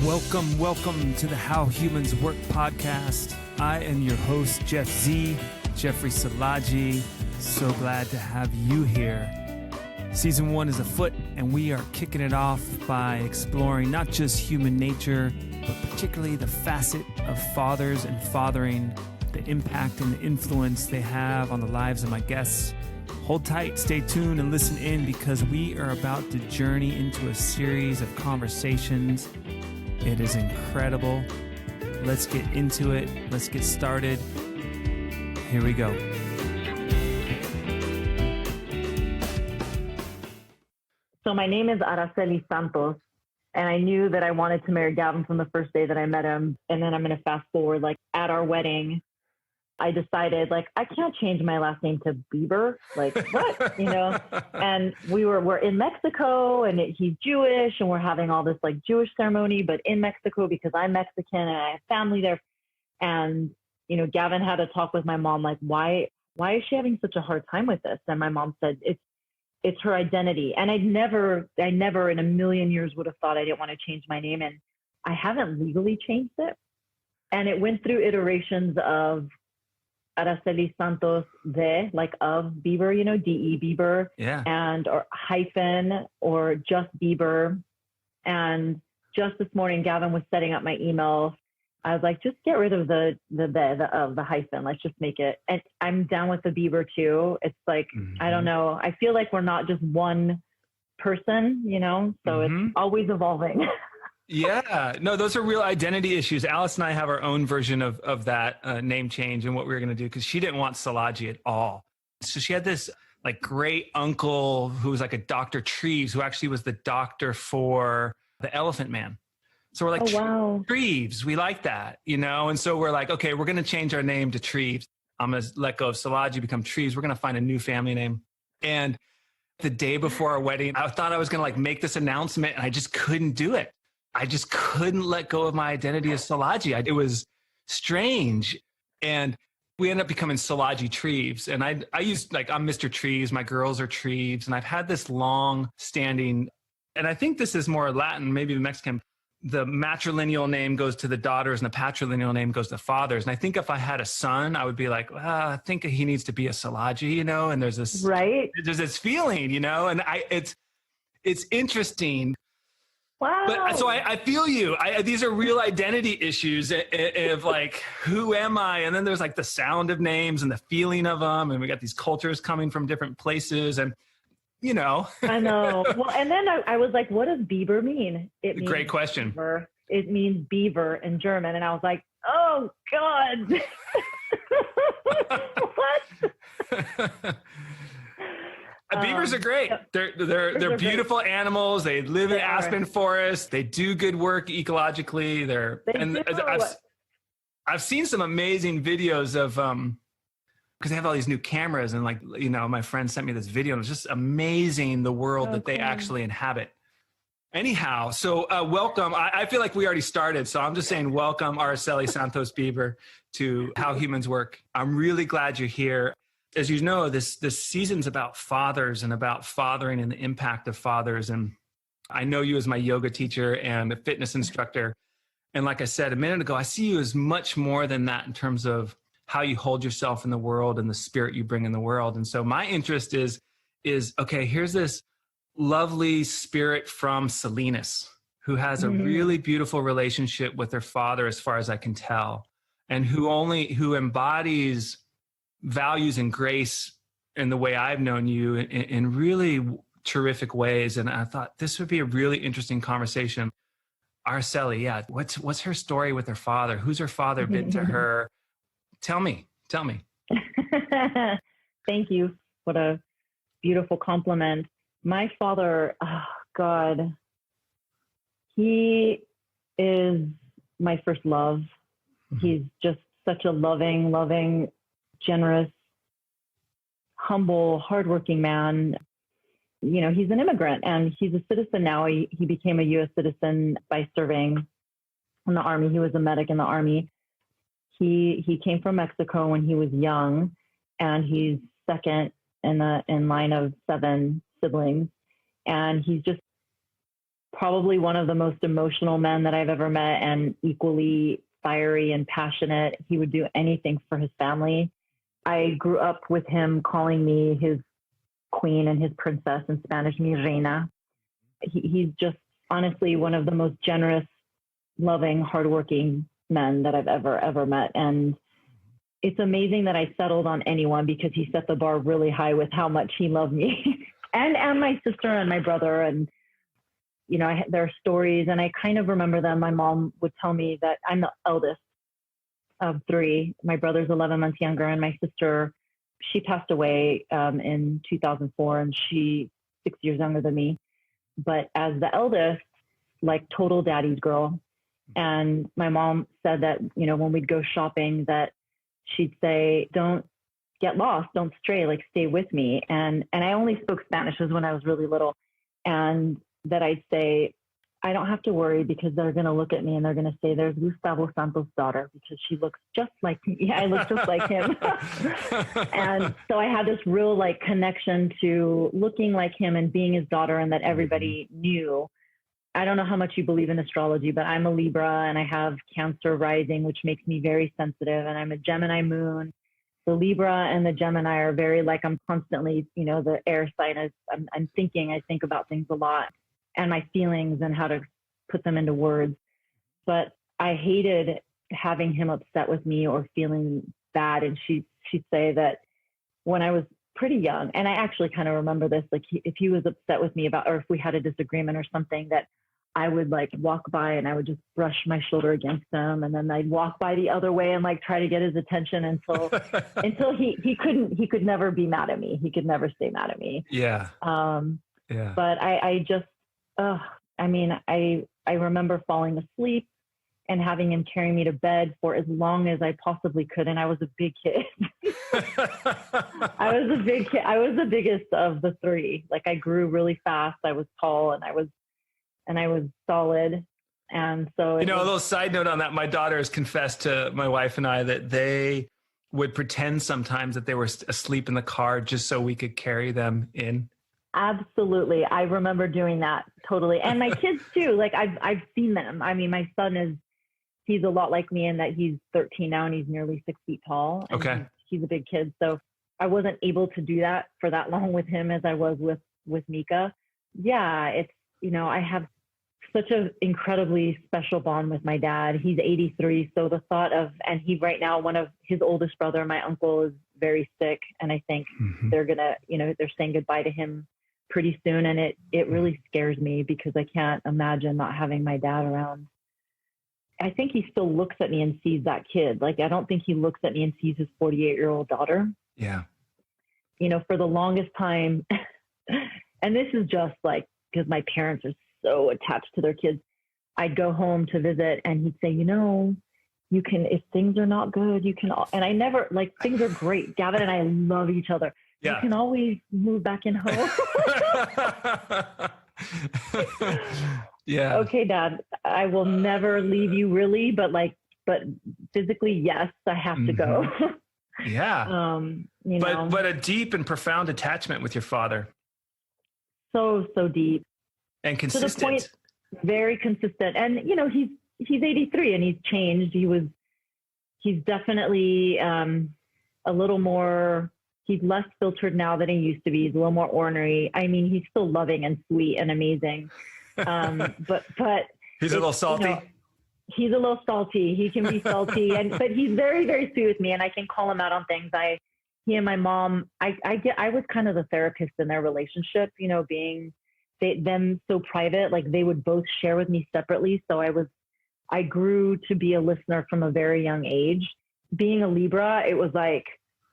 Welcome to the How Humans Work podcast. I am your host, Jeff Z, Jeffrey Salaji. So glad to have you here. Season 1 is afoot, and we are kicking it off by exploring not just human nature, but particularly the facet of fathers and fathering, the impact and the influence they have on the lives of my guests. Hold tight, stay tuned, and listen in because we are about to journey into a series of conversations. It is incredible. Let's get into it. Let's get started. Here we go. So my name is Araceli Santos, and I knew that I wanted to marry Gavin from the first day that I met him. And then I'm going to fast forward, at our wedding, I decided, I can't change my last name to Bieber. What? And we're in Mexico, and he's Jewish, and we're having all this Jewish ceremony, but in Mexico because I'm Mexican and I have family there. And, Gavin had a talk with my mom, why is she having such a hard time with this? And my mom said, it's her identity. And I never in a million years would have thought I didn't want to change my name. And I haven't legally changed it. And it went through iterations of Araceli Santos of Bieber, D-E Bieber, and or hyphen or just Bieber. And just this morning, Gavin was setting up my email. I was like, just get rid of the hyphen. Let's just make it. And I'm down with the Bieber too. It's I don't know. I feel like we're not just one person, so it's always evolving. Yeah, no, those are real identity issues. Alice and I have our own version of that name change and what we were going to do because she didn't want Salaji at all. So she had this great uncle who was a Dr. Treves, who actually was the doctor for the Elephant Man. So we're wow. Treves, we like that, And so we're okay, we're going to change our name to Treves. I'm going to let go of Salaji, become Treves. We're going to find a new family name. And the day before our wedding, I thought I was going to make this announcement, and I just couldn't do it. I just couldn't let go of my identity as Salaji. It was strange. And we ended up becoming Salaji Treves. And I used I'm Mr. Treves. My girls are Treves. And I've had this long standing, and I think this is more Latin, maybe Mexican. The matrilineal name goes to the daughters and the patrilineal name goes to the fathers. And I think if I had a son, I would be I think he needs to be a Salaji, and there's this, there's this feeling, and it's interesting. Wow. But so I feel you. These are real identity issues of who am I? And then there's the sound of names and the feeling of them. And we got these cultures coming from different places and, I know. Well, and then I was what does Bieber mean? It means great question. Beaver. It means beaver in German. And I was oh God. What? Beavers are great. They're beautiful animals. They live in aspen forests. They do good work ecologically. I've seen some amazing videos of because they have all these new cameras and my friend sent me this video and it's just amazing the world that they actually inhabit. Anyhow, so welcome. I feel like we already started, so I'm just saying welcome, Araceli Santos Bieber, to How Humans Work. I'm really glad you're here. As you know, this season's about fathers and about fathering and the impact of fathers. And I know you as my yoga teacher and a fitness instructor. And like I said a minute ago, I see you as much more than that in terms of how you hold yourself in the world and the spirit you bring in the world. And so my interest is okay, here's this lovely spirit from Salinas who has a really beautiful relationship with her father, as far as I can tell, and who embodies values and grace in the way I've known you in really terrific ways. And I thought this would be a really interesting conversation. Araceli, what's her story with her father? Who's her father been to her? Tell me. Thank you. What a beautiful compliment. My father, oh God, he is my first love. He's just such a loving, generous, humble, hardworking man. He's an immigrant and he's a citizen now. He became a U.S. citizen by serving in the Army. He was a medic in the Army. He came from Mexico when he was young, and he's second in line of 7 siblings. And he's just probably one of the most emotional men that I've ever met, and equally fiery and passionate. He would do anything for his family. I grew up with him calling me his queen and his princess, in Spanish, mi reina. He's just honestly one of the most generous, loving, hardworking men that I've ever met. And it's amazing that I settled on anyone, because he set the bar really high with how much he loved me and my sister and my brother. And, you know, there are stories, and I kind of remember them. My mom would tell me that I'm the eldest of three. My brother's 11 months younger, and my sister, she passed away in 2004, and she's 6 years younger than me. But as the eldest, like total daddy's girl. And my mom said that, you know, when we'd go shopping, that she'd say, don't get lost, don't stray, like stay with me. And I only spoke Spanish when I was really little. And that I'd say, I don't have to worry, because they're going to look at me and they're going to say, there's Gustavo Santos' daughter, because she looks just like me. Yeah, I look just like him. And so I had this real like connection to looking like him and being his daughter, and that everybody knew. I don't know how much you believe in astrology, but I'm a Libra, and I have Cancer rising, which makes me very sensitive. And I'm a Gemini moon. The Libra and the Gemini are very like, I'm constantly, you know, the air sign is, I'm thinking, I think about things a lot, and my feelings and how to put them into words. But I hated having him upset with me or feeling bad. And she'd say that when I was pretty young, and I actually kind of remember this, like if he was upset with me about, or if we had a disagreement or something, that I would like walk by and I would just brush my shoulder against him. And then I'd walk by the other way and like try to get his attention until he could never be mad at me. He could never stay mad at me. Yeah. Yeah. But I just, I mean, I remember falling asleep and having him carry me to bed for as long as I possibly could. And I was a big kid. I was a big kid. I was the biggest of the three. Like I grew really fast. I was tall, and I was solid. And so, you know, a little side note on that. My daughter has confessed to my wife and I that they would pretend sometimes that they were asleep in the car just so we could carry them in. Absolutely. I remember doing that totally. And my kids too. Like I've seen them. I mean, my son he's a lot like me in that he's 13 now and he's nearly 6 feet tall. And okay. He's a big kid. So I wasn't able to do that for that long with him as I was with Mika. Yeah. It's, you know, I have such an incredibly special bond with my dad. He's 83. So the thought of, and he right now, one of his oldest brother, my uncle, is very sick. And I think they're gonna, you know, they're saying goodbye to him pretty soon. And it really scares me because I can't imagine not having my dad around. I think he still looks at me and sees that kid. Like, I don't think he looks at me and sees his 48-year-old daughter. Yeah. You know, for the longest time, and this is just like, because my parents are so attached to their kids. I'd go home to visit and he'd say, you know, you can, if things are not good, you can, and I never, like, things are great. Gavin and I love each other. Yeah. You can always move back in home. Yeah. Okay, Dad, I will never leave you really, but physically, yes, I have to go. Yeah. You know, but a deep and profound attachment with your father. So deep. And consistent. To the point, very consistent. And, you know, he's 83 and he's changed. He's definitely a little more, he's less filtered now than he used to be. He's a little more ornery. I mean, he's still loving and sweet and amazing. But he's a little salty. You know, he's a little salty. He can be salty, but he's very, very sweet with me, and I can call him out on things. He and my mom, I was kind of the therapist in their relationship, you know, being them so private, like they would both share with me separately. So I grew to be a listener from a very young age. Being a Libra, it was like,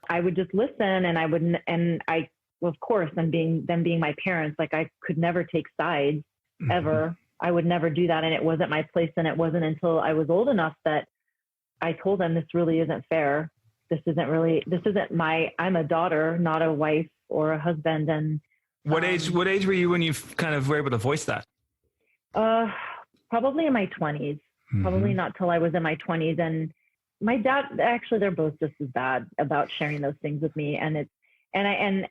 I would just listen and of course, them being my parents, like I could never take sides ever. I would never do that. And it wasn't my place. And it wasn't until I was old enough that I told them, this really isn't fair. I'm a daughter, not a wife or a husband. And what age were you when you kind of were able to voice that? Probably in my 20s, probably not till I was in my 20s. And my dad, actually, they're both just as bad about sharing those things with me. And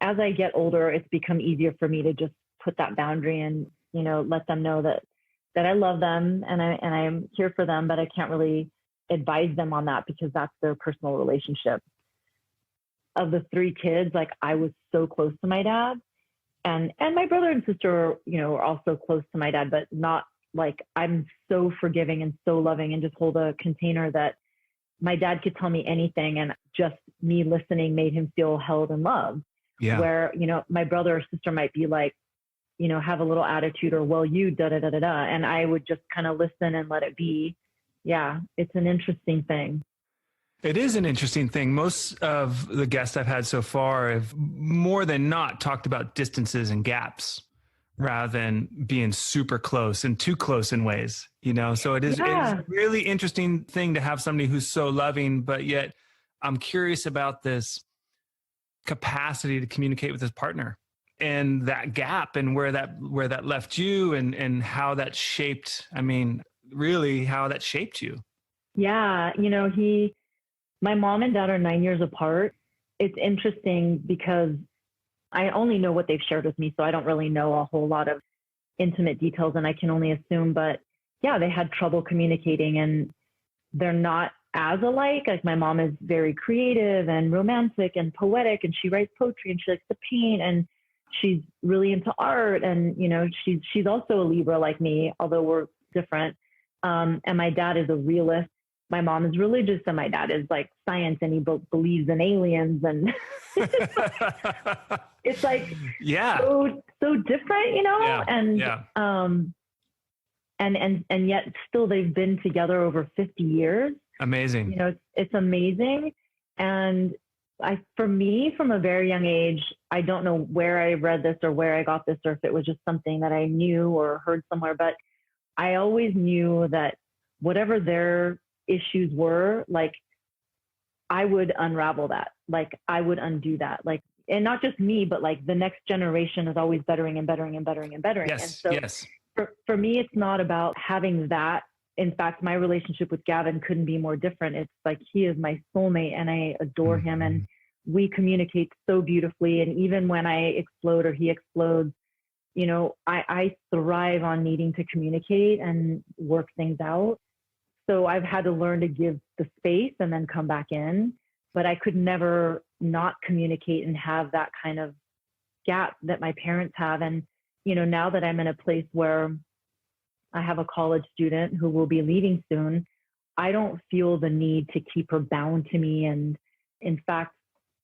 as I get older, it's become easier for me to just put that boundary and, you know, let them know that that I love them and I'm here for them, but I can't really advise them on that because that's their personal relationship. Of the three kids, like I was so close to my dad, and my brother and sister, are also close to my dad, but not like I'm so forgiving and so loving and just hold a container that my dad could tell me anything and just me listening made him feel held and loved. Yeah. Where, my brother or sister might be like, have a little attitude or, well, you da da da da da. And I would just kind of listen and let it be. Yeah. It's an interesting thing. It is an interesting thing. Most of the guests I've had so far have more than not talked about distances and gaps rather than being super close and too close in ways, so it is a really interesting thing to have somebody who's so loving, but yet I'm curious about this capacity to communicate with his partner and that gap and where that left you and how that shaped, really how that shaped you. Yeah. My mom and dad are 9 years apart. It's interesting because I only know what they've shared with me, so I don't really know a whole lot of intimate details, and I can only assume. But yeah, they had trouble communicating, and they're not as alike. Like my mom is very creative and romantic and poetic, and she writes poetry and she likes to paint, and she's really into art. And she's also a Libra like me, although we're different. And my dad is a realist. My mom is religious and my dad is like science and he believes in aliens and it's like so different, and yet still they've been together over 50 years. Amazing. It's amazing. And for me, from a very young age, I don't know where I read this or where I got this or if it was just something that I knew or heard somewhere, but I always knew that whatever their issues were, like I would unravel that, like I would undo that, like, and not just me, but like the next generation is always bettering and bettering and bettering and bettering. Yes, and so yes. For me, it's not about having that. In fact, my relationship with Gavin couldn't be more different. It's like he is my soulmate and I adore him and we communicate so beautifully. And even when I explode or he explodes, I thrive on needing to communicate and work things out. So I've had to learn to give the space and then come back in, but I could never not communicate and have that kind of gap that my parents have. And, now that I'm in a place where I have a college student who will be leaving soon, I don't feel the need to keep her bound to me. And in fact,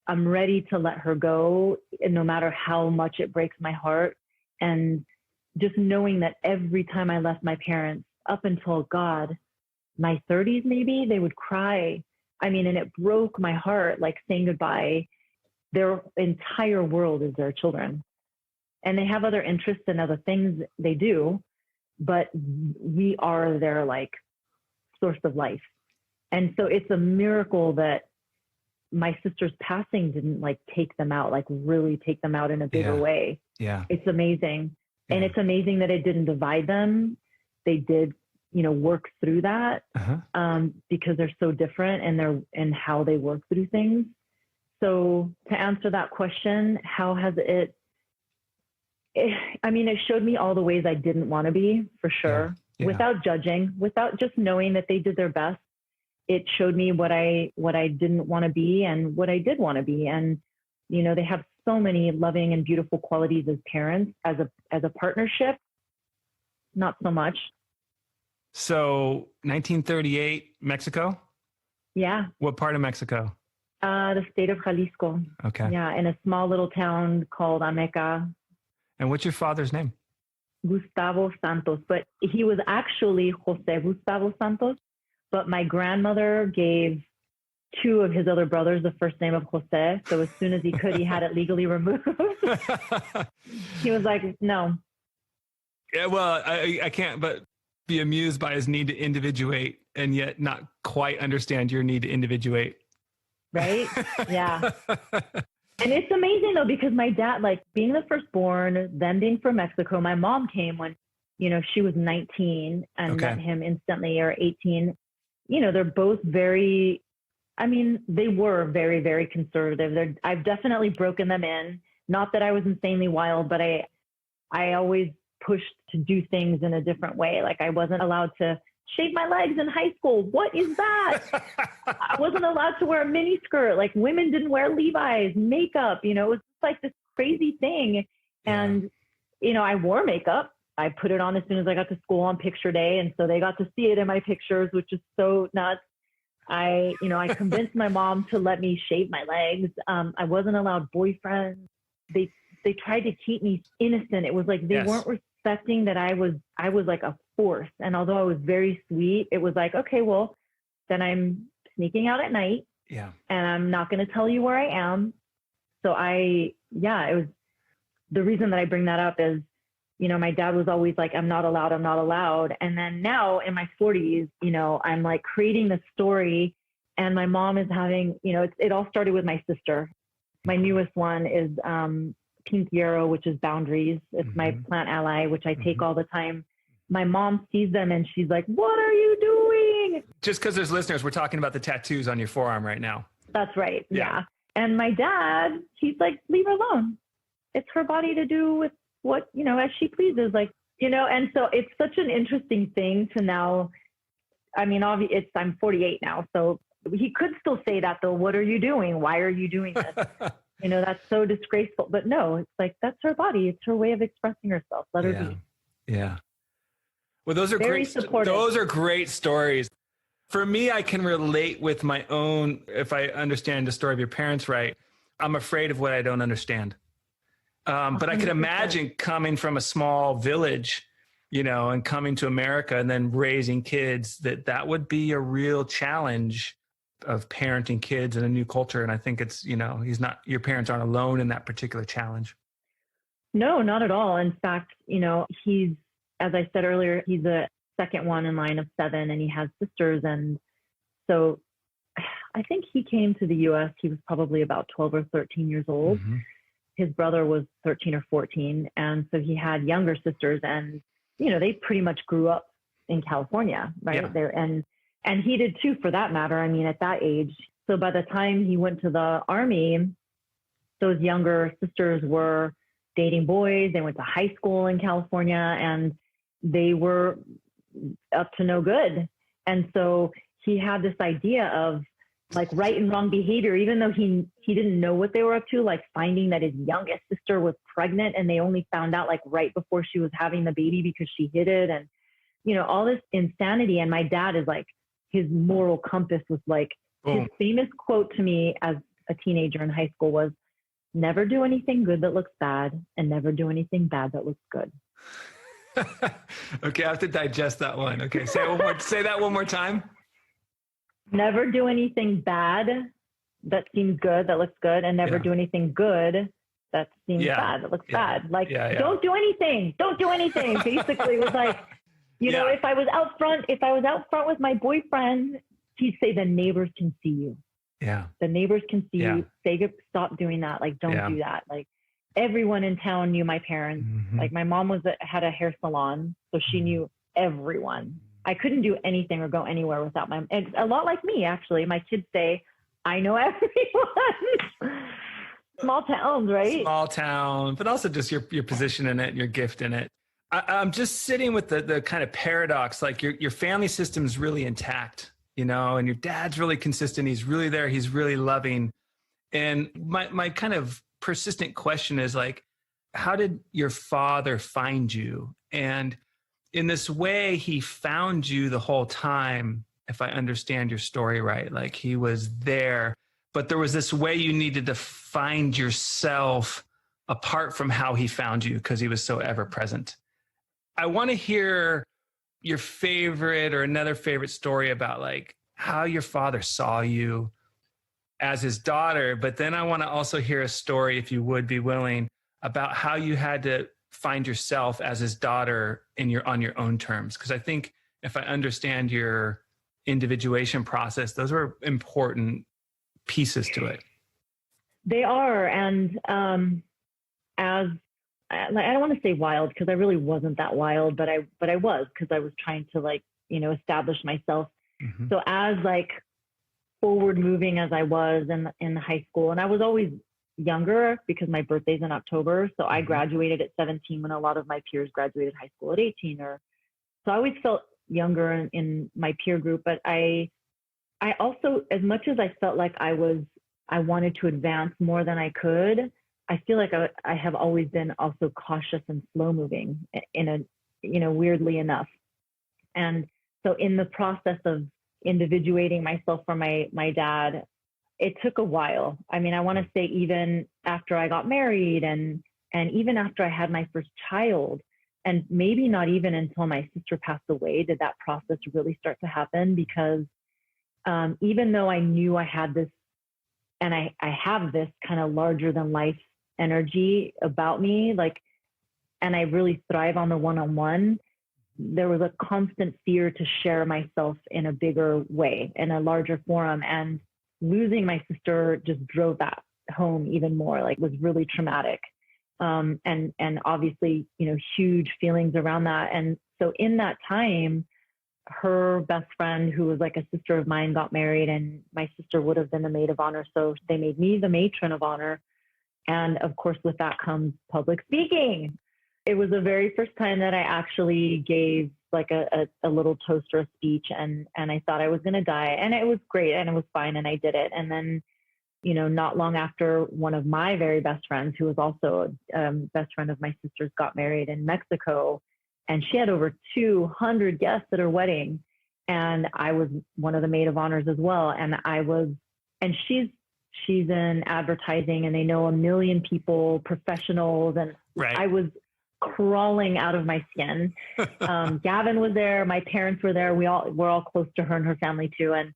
I'm ready to let her go, no matter how much it breaks my heart. And just knowing that every time I left my parents, up until my 30s, maybe, they would cry. And it broke my heart, like saying goodbye. Their entire world is their children. And they have other interests and other things they do, but we are their like source of life. And so it's a miracle that my sister's passing didn't like take them out, like really take them out in a bigger way. Yeah. It's amazing. Yeah. And it's amazing that it didn't divide them. They did, work through that because they're so different and how they work through things. So to answer that question, how has it showed me all the ways I didn't want to be, for sure, without judging, without just knowing that they did their best. It showed me what I didn't want to be and what I did want to be. And, they have so many loving and beautiful qualities as parents, as a partnership, not so much. So 1938, Mexico? Yeah. What part of Mexico? The state of Jalisco. Okay. Yeah. In a small little town called Ameca. And what's your father's name? Gustavo Santos, but he was actually Jose Gustavo Santos, but my grandmother gave two of his other brothers the first name of Jose. So as soon as he could, he had it legally removed. He was like, no. Yeah, well, I can't but be amused by his need to individuate and yet not quite understand your need to individuate. Right? Yeah. And it's amazing though, because my dad, like being the firstborn, then being from Mexico, my mom came when, she was 19 and met him instantly, or 18. They're both very, they were very, very conservative. I've definitely broken them in. Not that I was insanely wild, but I always pushed to do things in a different way. Like I wasn't allowed to shave my legs in high school. What is that? I wasn't allowed to wear a mini skirt. Like women didn't wear Levi's, makeup, it was just like this crazy thing. Yeah. And, I wore makeup. I put it on as soon as I got to school on picture day. And so they got to see it in my pictures, which is so nuts. I convinced my mom to let me shave my legs. I wasn't allowed boyfriends. They tried to keep me innocent. It was like they weren't respecting that I was like a force. And although I was very sweet, it was like, okay, well, then I'm sneaking out at night. Yeah. And I'm not going to tell you where I am. So it was the reason that I bring that up is, my dad was always like, I'm not allowed. And then now in my 40s, I'm like creating this story, and my mom is having, it all started with my sister. My newest one is Pink Yarrow, which is boundaries. It's my plant ally, which I take all the time. My mom sees them and she's like, what are you doing? Just because there's listeners, we're talking about the tattoos on your forearm right now. That's right. Yeah. And my dad, he's like, leave her alone. It's her body to do with what, as she pleases, like, and so it's such an interesting thing to now, I mean, obviously I'm 48 now, so he could still say that though. What are you doing? Why are you doing this? That's so disgraceful, but no, it's like, that's her body. It's her way of expressing herself. Let her be. Yeah. Well, those are Very great. supportive. Those are great stories. For me, I can relate with my own, if I understand the story of your parents right, I'm afraid of what I don't understand. But I can imagine coming from a small village, and coming to America and then raising kids, that would be a real challenge of parenting kids in a new culture. And I think it's, your parents aren't alone in that particular challenge. No, not at all. In fact, he's, as I said earlier, he's the second one in line of 7, and he has sisters. And so I think he came to the US, he was probably about 12 or 13 years old. Mm-hmm. His brother was 13 or 14. And so he had younger sisters, and, they pretty much grew up in California, right? Yeah. There. And he did too, for that matter. I mean, at that age. So by the time he went to the Army, those younger sisters were dating boys. They went to high school in California, and they were up to no good. And so he had this idea of like right and wrong behavior, even though he didn't know what they were up to, like finding that his youngest sister was pregnant, and they only found out like right before she was having the baby because she hid it. And, all this insanity. And my dad is like, his moral compass was like, his famous quote to me as a teenager in high school was, never do anything good that looks bad, and never do anything bad that looks good. Okay, I have to digest that one. Okay, say that one more time. Never do anything bad that seems good, that looks good, and never do anything good that seems bad, that looks bad. Like, don't do anything. Don't do anything. Basically, it was like, if I was out front with my boyfriend, he'd say, the neighbors can see you. Yeah. The neighbors can see you. Say, stop doing that. Like, don't do that. Like, everyone in town knew my parents. Mm-hmm. Like, my mom had a hair salon, so she knew everyone. I couldn't do anything or go anywhere without it's a lot like me, actually. My kids say, I know everyone. Small towns, right? Small town, but also just your position in it, your gift in it. I'm just sitting with the kind of paradox, like your family system's really intact, and your dad's really consistent. He's really there. He's really loving. And my kind of persistent question is like, how did your father find you? And in this way, he found you the whole time, if I understand your story right. Like, he was there, but there was this way you needed to find yourself apart from how he found you, because he was so ever present. I want to hear your favorite or another favorite story about like how your father saw you as his daughter. But then I want to also hear a story, if you would be willing, about how you had to find yourself as his daughter on your own terms. Because I think if I understand your individuation process, those are important pieces to it. They are. And I don't want to say wild, because I really wasn't that wild, but I was, because I was trying to establish myself. Mm-hmm. So as forward moving as I was in high school, and I was always younger because my birthday's in October. So I graduated at 17 when a lot of my peers graduated high school at 18 so I always felt younger in my peer group, but I also, as much as I felt like I wanted to advance more than I could, I feel like I have always been also cautious and slow moving weirdly enough. And so in the process of individuating myself from my dad, it took a while. I mean, I want to say even after I got married and even after I had my first child, and maybe not even until my sister passed away did that process really start to happen, because even though I knew I had this, and I have this kind of larger than life energy about me, like, and I really thrive on the one-on-one, there was a constant fear to share myself in a bigger way, in a larger forum. And losing my sister just drove that home even more, like was really traumatic. And obviously, huge feelings around that. And so in that time, her best friend, who was like a sister of mine, got married, and my sister would have been the maid of honor. So they made me the matron of honor. And of course, with that comes public speaking. It was the very first time that I actually gave like a little toast or a speech, and I thought I was going to die, and it was great and it was fine. And I did it. And then, not long after, one of my very best friends, who was also a best friend of my sister's, got married in Mexico, and she had over 200 guests at her wedding. And I was one of the maid of honors as well. And she's in advertising, and they know a million people, professionals. And right. I was crawling out of my skin. Gavin was there. My parents were there. We're all close to her and her family too. And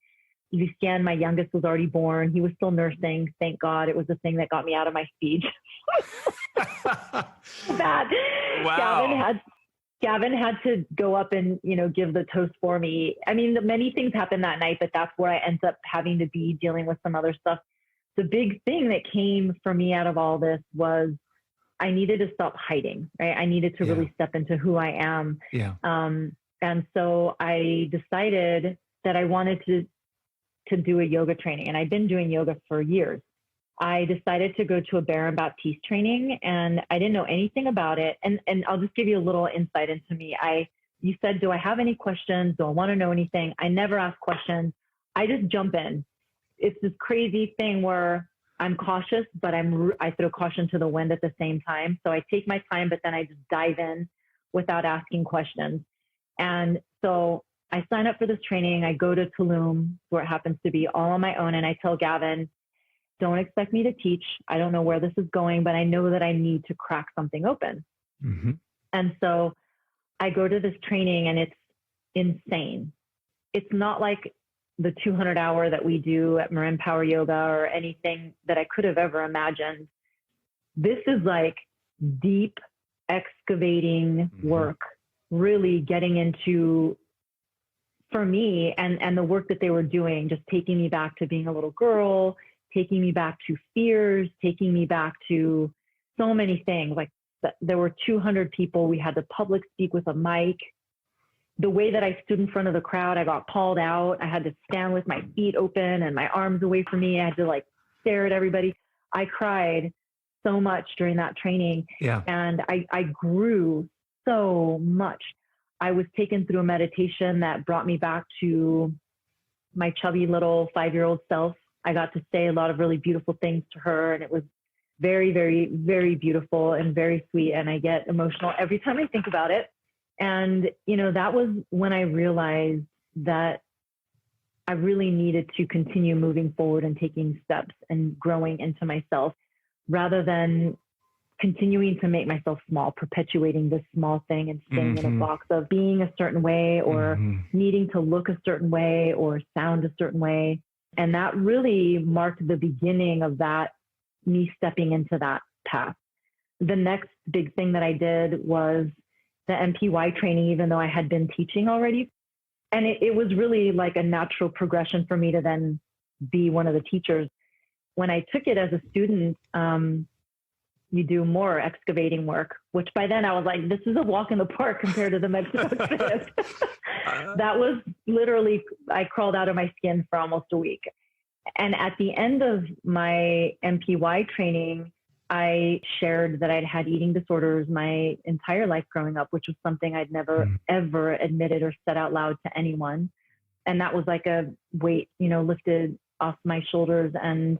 Lucien, my youngest, was already born. He was still nursing. Thank God. It was the thing that got me out of my speech. Bad. Wow. Gavin had to go up and, give the toast for me. I mean, many things happened that night, but that's where I ended up having to be dealing with some other stuff. The big thing that came for me out of all this was I needed to stop hiding, right? I needed to really step into who I am. Yeah. And so I decided that I wanted to do a yoga training, and I'd been doing yoga for years. I decided to go to a Baron Baptiste training, and I didn't know anything about it. And I'll just give you a little insight into me. You said, do I have any questions? Do I want to know anything? I never ask questions. I just jump in. It's this crazy thing where I'm cautious, but I throw caution to the wind at the same time. So I take my time, but then I just dive in without asking questions. And so I sign up for this training. I go to Tulum, where it happens to be, all on my own. And I tell Gavin, don't expect me to teach. I don't know where this is going, but I know that I need to crack something open. Mm-hmm. And so I go to this training, and it's insane. It's not like the 200-hour that we do at Marin Power Yoga or anything that I could have ever imagined. This is like deep excavating work, really getting into, for me, and the work that they were doing, just taking me back to being a little girl, taking me back to fears, taking me back to so many things. Like there were 200 people. We had to public speak with a mic. The way that I stood in front of the crowd, I got called out. I had to stand with my feet open and my arms away from me. I had to like stare at everybody. I cried so much during that training. Yeah. And I grew so much. I was taken through a meditation that brought me back to my chubby little 5-year-old self. I got to say a lot of really beautiful things to her, and it was very, very, very beautiful and very sweet. And I get emotional every time I think about it. And, that was when I realized that I really needed to continue moving forward and taking steps and growing into myself, rather than continuing to make myself small, perpetuating this small thing and staying in a box of being a certain way, or needing to look a certain way or sound a certain way. And that really marked the beginning of that, me stepping into that path. The next big thing that I did was the MPY training, even though I had been teaching already. And it was really like a natural progression for me to then be one of the teachers. When I took it as a student, you do more excavating work, which by then I was like, this is a walk in the park compared to the Mexico trip. That was literally, I crawled out of my skin for almost a week. And at the end of my MPY training, I shared that I'd had eating disorders my entire life growing up, which was something I'd never, ever admitted or said out loud to anyone. And that was like a weight, lifted off my shoulders. And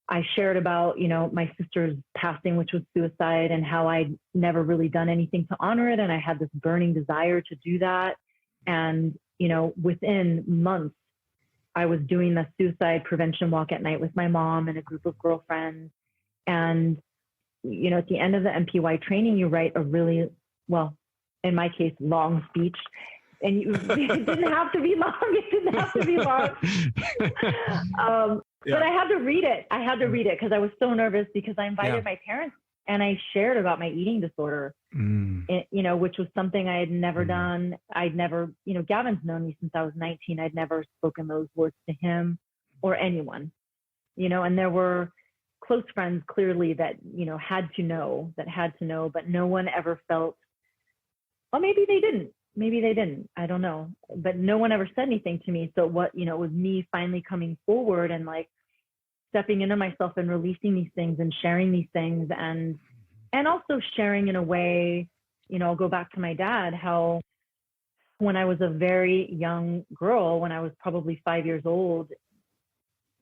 I shared about, my sister's passing, which was suicide, and how I'd never really done anything to honor it. And I had this burning desire to do that. And, within months, I was doing the suicide prevention walk at night with my mom and a group of girlfriends. And, at the end of the MPY training, you write a really, well, in my case, long speech. And it didn't have to be long. It didn't have to be long. But I had to read it. I had to read it because I was so nervous, because I invited my parents and I shared about my eating disorder, which was something I had never done. I'd never, Gavin's known me since I was 19. I'd never spoken those words to him or anyone, and there were close friends clearly that, had to know, but no one ever felt, well, maybe they didn't. I don't know, but no one ever said anything to me. So what, it was me finally coming forward and like stepping into myself and releasing these things and sharing these things, and also sharing in a way, I'll go back to my dad, how when I was a very young girl, when I was probably 5 years old,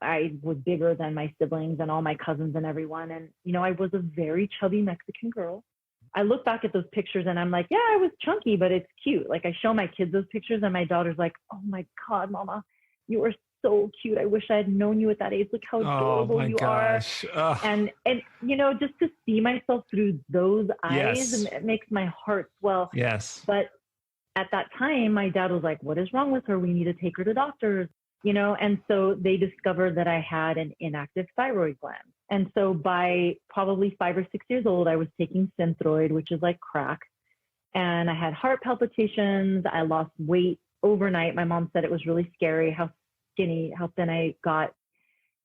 I was bigger than my siblings and all my cousins and everyone. And, I was a very chubby Mexican girl. I look back at those pictures and I'm like, yeah, I was chunky, but it's cute. Like, I show my kids those pictures and my daughter's like, oh my God, Mama, you are so cute. I wish I had known you at that age. Look how adorable you are. And, just to see myself through those eyes, and it makes my heart swell. Yes. But at that time, my dad was like, what is wrong with her? We need to take her to doctors, and so they discovered that I had an inactive thyroid gland. And so by probably 5 or 6 years old, I was taking Synthroid, which is like crack. And I had heart palpitations. I lost weight overnight. My mom said it was really scary how thin I got.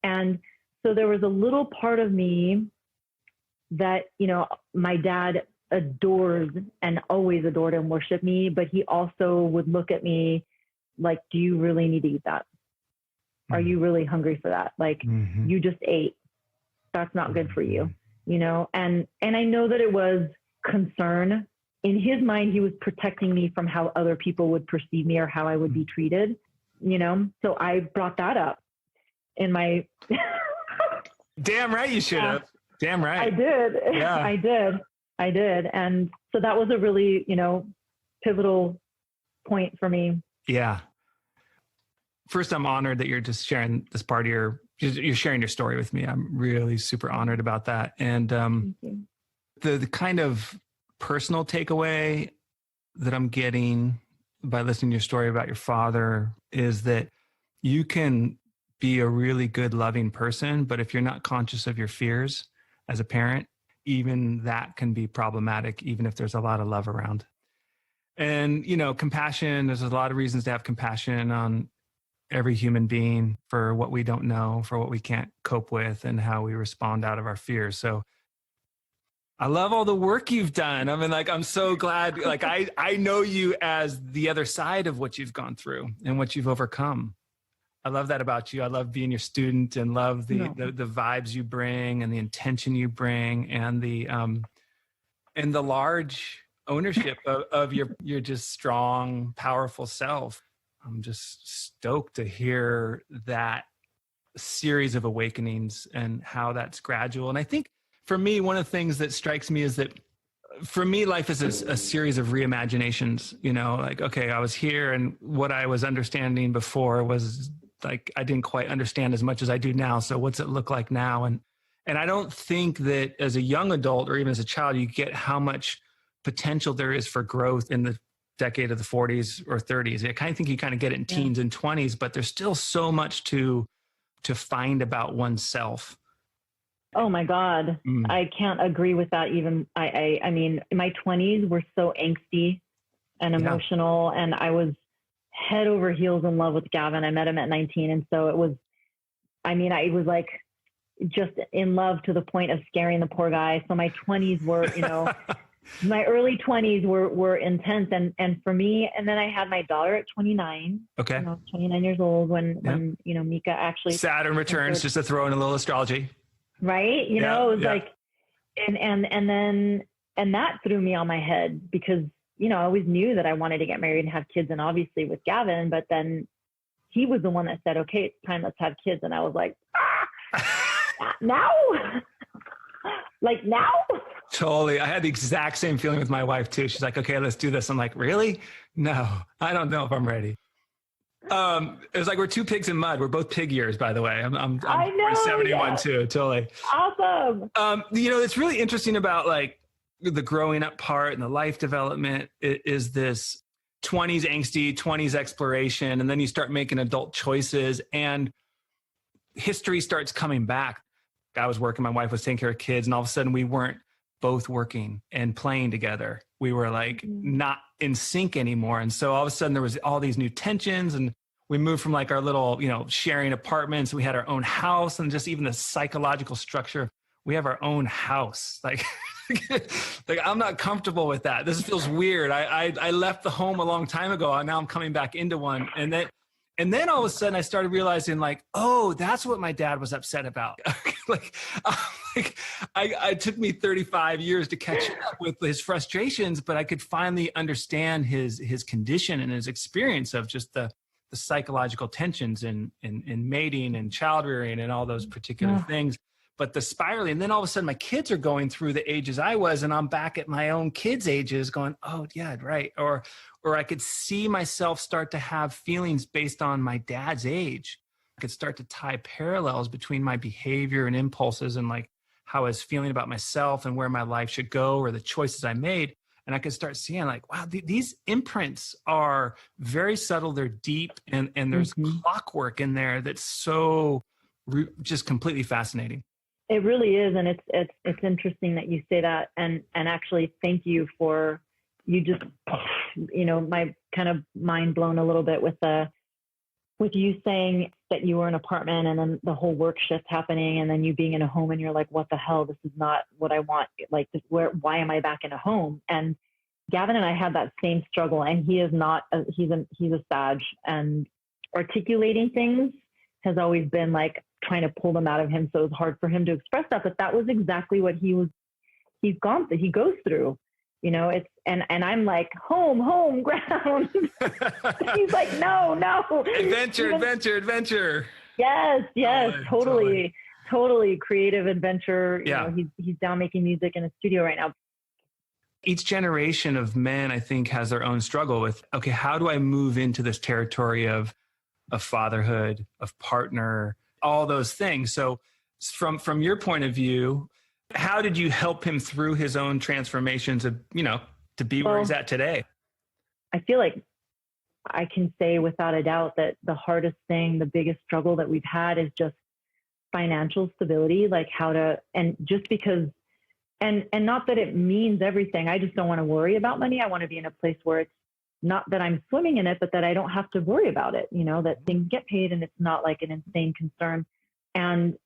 And so there was a little part of me that, my dad adores and always adored and worshiped me, but he also would look at me like, do you really need to eat that? Are you really hungry for that? Like, you just ate. That's not good for you, and I know that it was concern. In his mind, he was protecting me from how other people would perceive me or how I would be treated, so I brought that up in my. Damn right you should have. Damn right. I did. Yeah. I did. And so that was a really, pivotal point for me. Yeah. First, I'm honored that you're just sharing this part of you're sharing your story with me. I'm really super honored about that. And the kind of personal takeaway that I'm getting by listening to your story about your father is that you can be a really good, loving person, but if you're not conscious of your fears as a parent, even that can be problematic, even if there's a lot of love around. And, compassion, there's a lot of reasons to have compassion on every human being for what we don't know, for what we can't cope with, and how we respond out of our fears. So I love all the work you've done. I mean, I'm so glad, I know you as the other side of what you've gone through and what you've overcome. I love that about you. I love being your student and love the vibes you bring and the intention you bring and the large ownership of your just strong, powerful self. I'm just stoked to hear that series of awakenings and how that's gradual. And I think for me, one of the things that strikes me is that for me, life is a series of reimaginations, okay, I was here and what I was understanding before was I didn't quite understand as much as I do now. So what's it look like now? And I don't think that as a young adult or even as a child, you get how much potential there is for growth in the decade of the 40s or 30s. I kind of think you kind of get it in teens and 20s, but there's still so much to find about oneself. Oh my God. I can't agree with that. Even I mean, my 20s were so angsty and emotional, and I was head over heels in love with Gavin. I met him at 19. And so I was just in love to the point of scaring the poor guy. So my 20s were, My early 20s were intense. And for me, and then I had my daughter at 29, Okay. 29 years old when Mika actually. Saturn returns, just to throw in a little astrology. Right. It was like, and that threw me on my head because, I always knew that I wanted to get married and have kids, and obviously with Gavin, but then he was the one that said, okay, it's time, let's have kids. And I was like, now? Like now? Totally. I had the exact same feeling with my wife too. She's like, okay, let's do this. I'm like, really? No, I don't know if I'm ready. It was like, we're two pigs in mud. We're both pig years, by the way. I'm 71 too. Totally. Awesome. It's really interesting about like the growing up part and the life development is this 20s angsty, 20s exploration. And then you start making adult choices and history starts coming back. I was working, my wife was taking care of kids, and all of a sudden we weren't both working and playing together. We were like not in sync anymore. And so all of a sudden there was all these new tensions, and we moved from like our little, sharing apartments. We had our own house, and just even the psychological structure. We have our own house. Like, like I'm not comfortable with that. This feels weird. I left the home a long time ago, and now I'm coming back into one. And then all of a sudden I started realizing like, oh, that's what my dad was upset about. It took me 35 years to catch up with his frustrations, but I could finally understand his condition and his experience of just the psychological tensions in mating and child rearing and all those particular things. But the spiraling, and then all of a sudden my kids are going through the ages I was, and I'm back at my own kids' ages going, oh yeah, right. Or I could see myself start to have feelings based on my dad's age. I could start to tie parallels between my behavior and impulses and like how I was feeling about myself and where my life should go or the choices I made. And I could start seeing like, wow, these imprints are very subtle. They're deep, and there's clockwork in there that's so just completely fascinating. It really is. And it's interesting that you say that. And actually, thank you for, you just, my kind of mind blown a little bit with you saying that you were in an apartment and then the whole work shift happening, and then you being in a home and you're like, what the hell? This is not what I want. Like, why am I back in a home? And Gavin and I had that same struggle, and he is not, he's a Sag, and articulating things has always been like trying to pull them out of him. So it's hard for him to express that, but that was exactly what he goes through. And I'm like, home ground. He's like, no. Adventure. Yes. Totally creative adventure. Yeah. He's down making music in a studio right now. Each generation of men, I think, has their own struggle with, okay, how do I move into this territory of fatherhood, of partner, all those things. So from your point of view, how did you help him through his own transformations of, to be where he's at today? I feel like I can say without a doubt that the hardest thing, the biggest struggle that we've had is just financial stability, like and just because, and not that it means everything. I just don't want to worry about money. I want to be in a place where it's not that I'm swimming in it, but that I don't have to worry about it, that things get paid and it's not like an insane concern. And,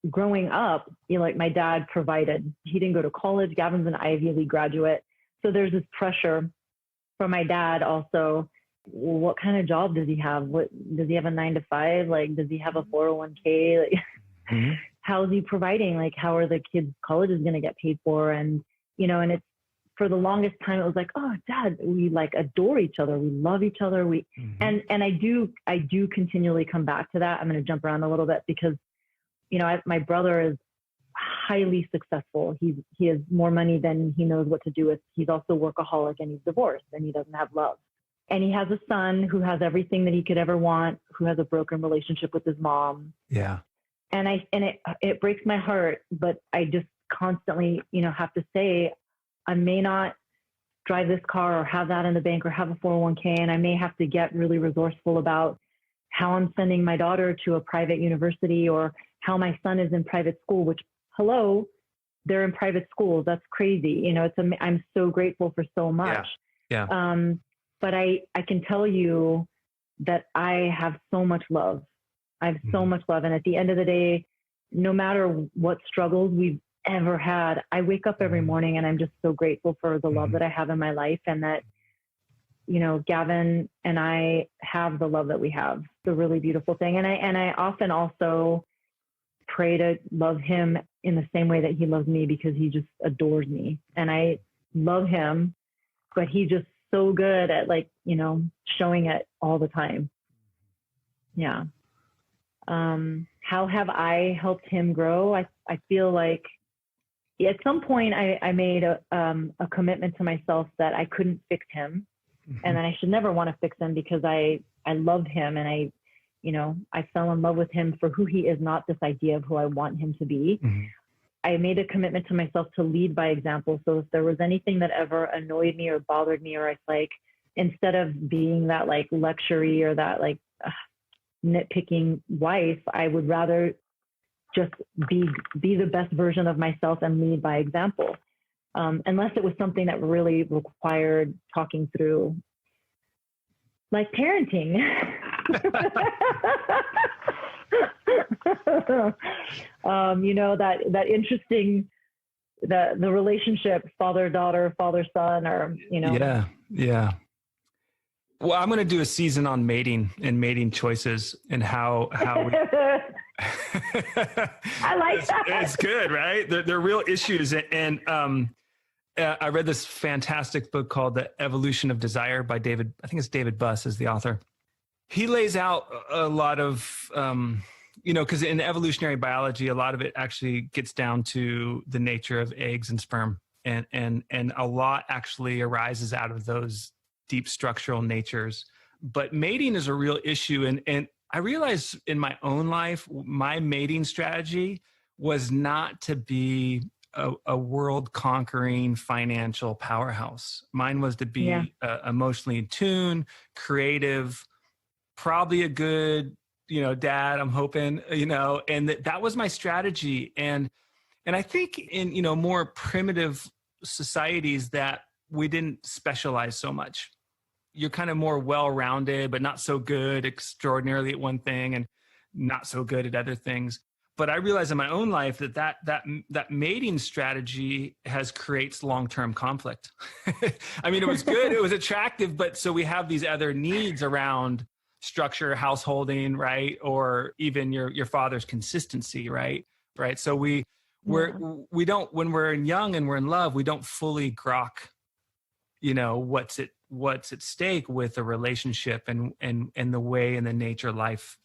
growing up, like my dad provided. He didn't go to college. Gavin's an Ivy League graduate. So there's this pressure from my dad also. What kind of job does he have? What does he have, a 9-to-5? Like, does he have a 401k? Like, how's he providing? Like, how are the kids' colleges going to get paid for? And, and it's, for the longest time, it was like, oh, Dad, we like adore each other. We love each other. And I do continually come back to that. I'm going to jump around a little bit because, my brother is highly successful. He has more money than he knows what to do with. He's also workaholic, and he's divorced, and he doesn't have love. And he has a son who has everything that he could ever want, who has a broken relationship with his mom. Yeah. And it breaks my heart, but I just constantly, have to say, I may not drive this car or have that in the bank or have a 401k. And I may have to get really resourceful about how I'm sending my daughter to a private university or how my son is in private school, which, hello, they're in private schools. That's crazy. I'm so grateful for so much. Yeah. But I can tell you that I have so much love. I have so much love. And at the end of the day, no matter what struggles ever had. I wake up every morning and I'm just so grateful for the love that I have in my life, and that, you know, Gavin and I have the love that we have. It's a really beautiful thing. And I often also pray to love him in the same way that he loves me, because he just adores me. And I love him, but he's just so good at, like, you know, showing it all the time. Yeah. How have I helped him grow? I feel like at some point I made a commitment to myself that I couldn't fix him, and that I should never want to fix him, because I loved him, and I fell in love with him for who he is, not this idea of who I want him to be. I made a commitment to myself to lead by example. So if there was anything that ever annoyed me or bothered me, or instead of being that like lectury or that like nitpicking wife, I would rather just be the best version of myself and lead by example. Unless it was something that really required talking through, like parenting. That interesting, the relationship, father-daughter, father-son, or, Yeah. Well, I'm going to do a season on mating and mating choices and how we... I like that. It's good, right? They're real issues. And I read this fantastic book called The Evolution of Desire by David Buss is the author. He lays out a lot of, because in evolutionary biology, a lot of it actually gets down to the nature of eggs and sperm. And a lot actually arises out of those deep structural natures. But mating is a real issue. And I realized in my own life, my mating strategy was not to be a world-conquering financial powerhouse. Mine was to be emotionally in tune, creative, probably a good, dad, I'm hoping, and that was my strategy. And I think in, more primitive societies that we didn't specialize so much. You're kind of more well-rounded, but not so good extraordinarily at one thing and not so good at other things. But I realized in my own life that mating strategy creates long-term conflict. I mean, it was good, it was attractive, but so we have these other needs around structure, householding, right? Or even your father's consistency, right? Right. So we don't, when we're young and we're in love, we don't fully grok, what's at stake with a relationship and the way and the nature life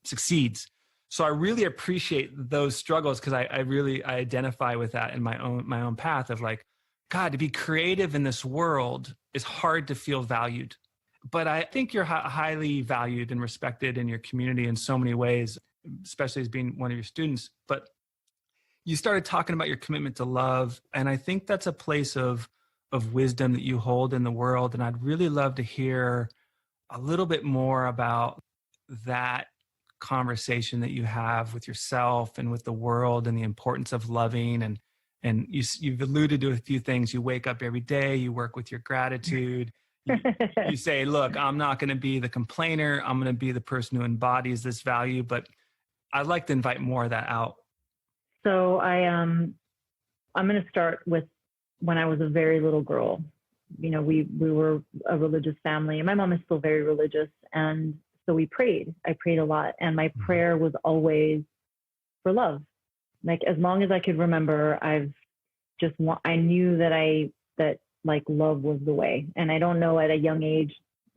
succeeds. So I really appreciate those struggles, because I identify with that in my own path of like, God, to be creative in this world is hard to feel valued. But I think you're highly valued and respected in your community in so many ways, especially as being one of your students. But you started talking about your commitment to love, and I think that's a place of wisdom that you hold in the world. And I'd really love to hear a little bit more about that conversation that you have with yourself and with the world, and the importance of loving. And you've alluded to a few things. You wake up every day, you work with your gratitude. You say, look, I'm not going to be the complainer. I'm going to be the person who embodies this value. But I'd like to invite more of that out. So I'm going to start with when I was a very little girl. We were a religious family, and my mom is still very religious. And so we prayed. I prayed a lot. And my prayer was always for love. Like, as long as I could remember, I knew that like love was the way. And I don't know at a young age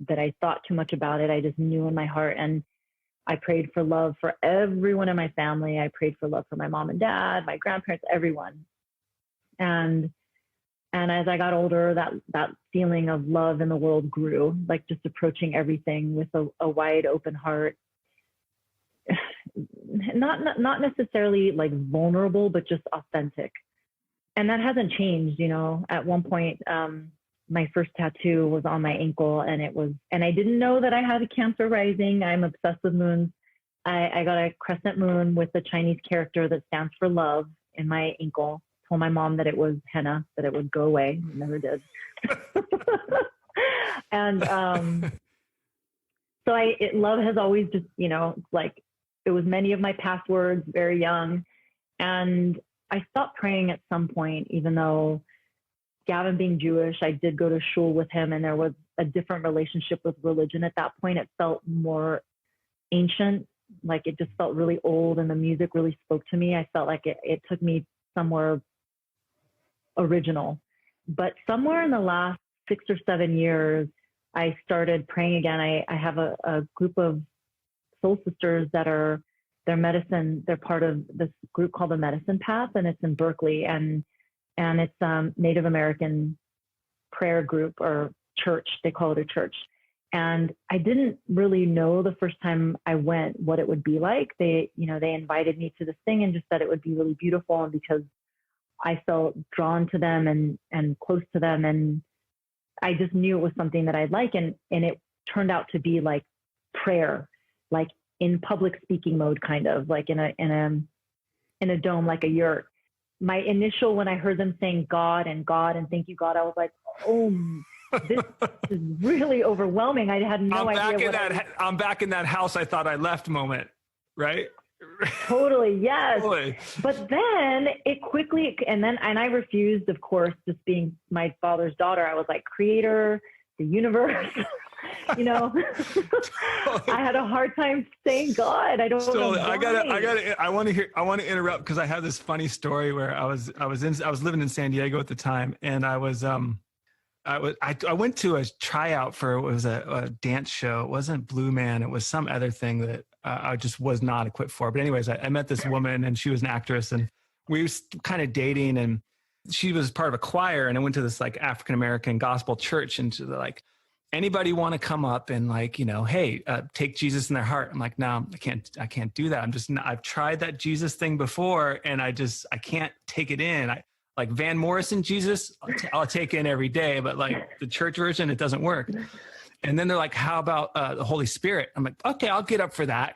that I thought too much about it. I just knew in my heart. And I prayed for love for everyone in my family. I prayed for love for my mom and dad, my grandparents, everyone. And as I got older, that feeling of love in the world grew, like just approaching everything with a wide open heart. Not necessarily like vulnerable, but just authentic. And that hasn't changed. At one point, my first tattoo was on my ankle, and I didn't know that I had a Cancer rising. I'm obsessed with moons. I got a crescent moon with a Chinese character that stands for love in my ankle. Told my mom that it was henna, that it would go away. It never did. And so love has always just, like, it was many of my passwords very young. And I stopped praying at some point, even though Gavin being Jewish, I did go to shul with him, and there was a different relationship with religion at that point. It felt more ancient, like it just felt really old, and the music really spoke to me. I felt like it took me somewhere original. But somewhere in the last 6 or 7 years, I started praying again. I have a group of soul sisters that are they're part of this group called the Medicine Path, and it's in Berkeley, and it's Native American prayer group or church. They call it a church. And I didn't really know the first time I went what it would be like. They invited me to this thing and just said it would be really beautiful. And because I felt drawn to them and close to them, and I just knew it was something that I'd like. And it turned out to be like prayer, like in public speaking mode, kind of like in a dome, like a yurt. My initial, when I heard them saying God and thank you, God, I was like, oh, this is really overwhelming. I had no idea. I'm back in that house I thought I left moment, right? Totally, yes. Totally. But then it quickly, and I refused, of course, just being my father's daughter. I was like, creator, the universe. I had a hard time saying God. I don't know why. I want to interrupt because I have this funny story where I was living in San Diego at the time, and I went to a tryout for, it was a dance show. It wasn't Blue Man. It was some other thing that I just was not equipped for. But anyways, I met this woman, and she was an actress, and we were kind of dating, and she was part of a choir, and I went to this like African-American gospel church, and they're like, anybody want to come up and like, hey, take Jesus in their heart? I'm like, no, I can't do that. I've tried that Jesus thing before, and I can't take it in. Like Van Morrison Jesus, I'll take in every day, but like the church version, it doesn't work. And then they're like, how about the Holy Spirit? I'm like, okay, I'll get up for that.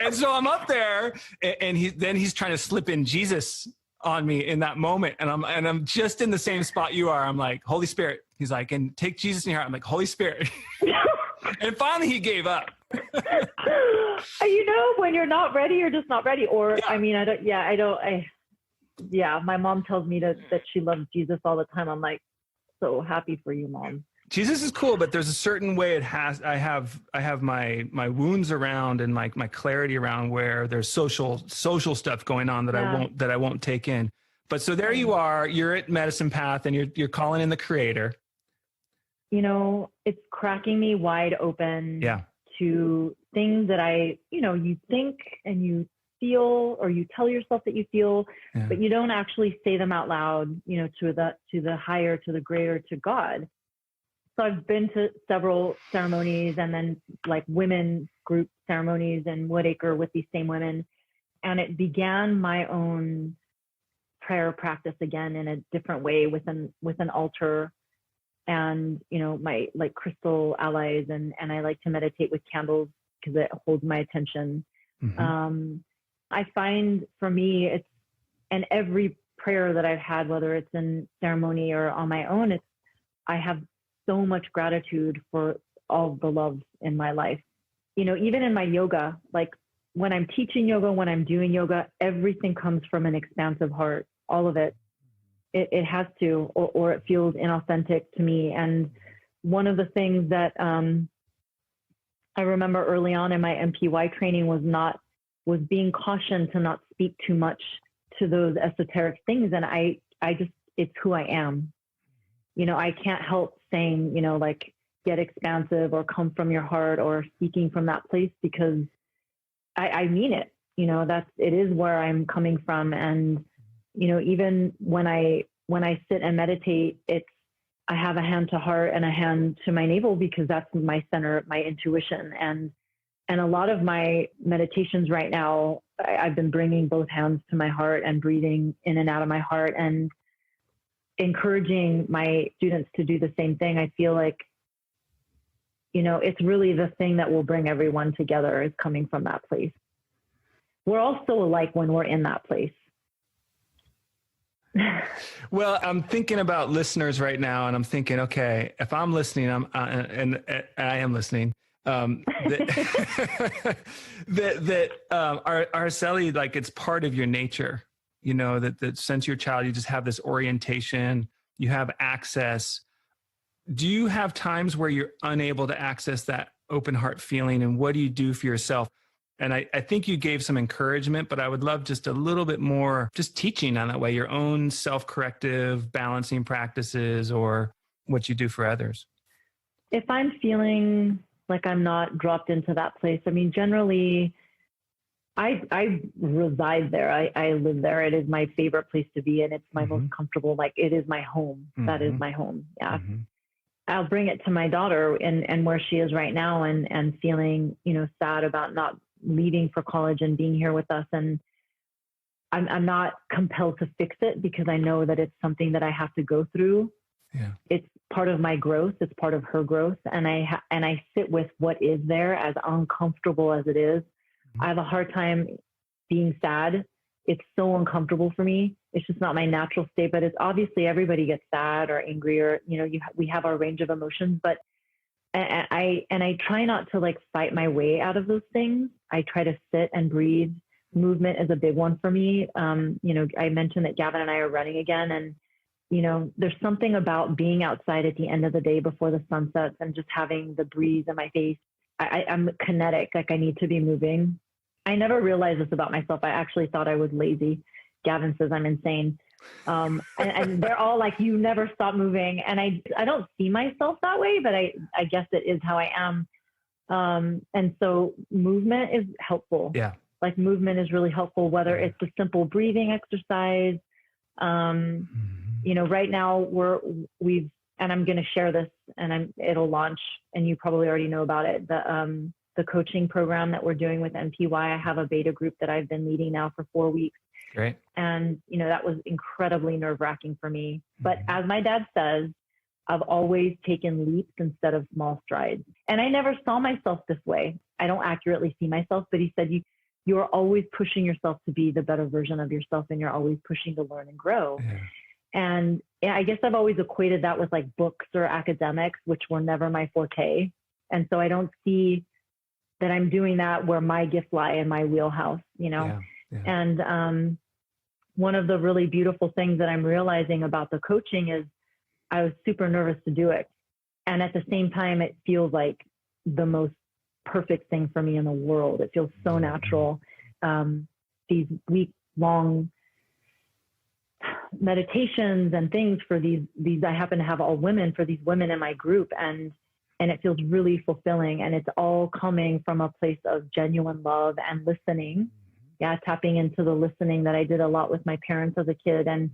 And so I'm up there, and he's trying to slip in Jesus on me in that moment. And I'm just in the same spot you are. I'm like, Holy Spirit. He's like, and take Jesus in your heart. I'm like, Holy Spirit. And finally he gave up. When you're not ready, you're just not ready. Or, yeah. My mom tells me that she loves Jesus all the time. I'm like, so happy for you, Mom. Jesus is cool, but there's a certain way I have my wounds around, and my clarity around where there's social stuff going on that I won't take in. But so there you are, you're at Medicine Path, and you're calling in the creator. It's cracking me wide open to things that you think and you feel, or you tell yourself that you feel, but you don't actually say them out loud, to the higher, to the greater, to God. So I've been to several ceremonies, and then like women group ceremonies in Woodacre with these same women. And it began my own prayer practice again in a different way with an altar, and, my like crystal allies. And I like to meditate with candles because it holds my attention. Mm-hmm. I find for me, and every prayer that I've had, whether it's in ceremony or on my own, I have so much gratitude for all the love in my life. Even in my yoga, like when I'm teaching yoga, when I'm doing yoga, everything comes from an expansive heart, all of it. It has to, or it feels inauthentic to me. And one of the things that I remember early on in my MPY training was being cautioned to not speak too much to those esoteric things. And I just, it's who I am. I can't help saying, like, get expansive or come from your heart or speaking from that place, because I mean it. It is where I'm coming from. And, even when I sit and meditate, I have a hand to heart and a hand to my navel, because that's my center, my intuition. And a lot of my meditations right now, I've been bringing both hands to my heart and breathing in and out of my heart, and encouraging my students to do the same thing. I feel like, it's really the thing that will bring everyone together, is coming from that place. We're all so alike when we're in that place. Well, I'm thinking about listeners right now, and I'm thinking, okay, if I'm listening, and I am listening, that, Araceli, like it's part of your nature, you know, that since you're a child, you just have this orientation, you have access. Do you have times where you're unable to access that open heart feeling, and what do you do for yourself? And I think you gave some encouragement, but I would love just a little bit more just teaching on that way, your own self-corrective balancing practices or what you do for others. If I'm feeling like I'm not dropped into that place, I mean, generally, I reside there. I live there. It is my favorite place to be, and it's my most comfortable. Like, it is my home. That is my home. Yeah. I'll bring it to my daughter and where she is right now, and feeling, you know, sad about not leaving for college and being here with us. And I'm not compelled to fix it because I know that it's something that I have to go through. Yeah. It's part of my growth. It's part of her growth. And I sit with what is there, as uncomfortable as it is. I have a hard time being sad. It's so uncomfortable for me. It's just not my natural state, but it's obviously everybody gets sad or angry, or, you know, we have our range of emotions, but I try not to like fight my way out of those things. I try to sit and breathe. Movement is a big one for me. You know, I mentioned that Gavin and I are running again, and, you know, there's something about being outside at the end of the day before the sun sets and just having the breeze in my face. I'm kinetic, like I need to be moving. I never realized this about myself. I actually thought I was lazy. Gavin says I'm insane. And they're all like, you never stop moving. And I don't see myself that way, but I guess it is how I am. And so movement is helpful. Yeah. Like, movement is really helpful, whether it's a simple breathing exercise. You know, right now and I'm going to share this, and it'll launch, and you probably already know about it. The coaching program that we're doing with MPY. I have a beta group that I've been leading now for 4 weeks. Great. And, you know, that was incredibly nerve-wracking for me. But as my dad says, I've always taken leaps instead of small strides. And I never saw myself this way. I don't accurately see myself, but he said, you're always pushing yourself to be the better version of yourself, and you're always pushing to learn and grow. Yeah. And I guess I've always equated that with like books or academics, which were never my forte. And so I don't see that I'm doing that where my gifts lie, in my wheelhouse, you know? Yeah. Yeah. And one of the really beautiful things that I'm realizing about the coaching is I was super nervous to do it. And at the same time, it feels like the most perfect thing for me in the world. It feels so natural. These week-long meditations and things for these, I happen to have all women, for these women in my group. And it feels really fulfilling. And it's all coming from a place of genuine love and listening. Yeah, tapping into the listening that I did a lot with my parents as a kid, and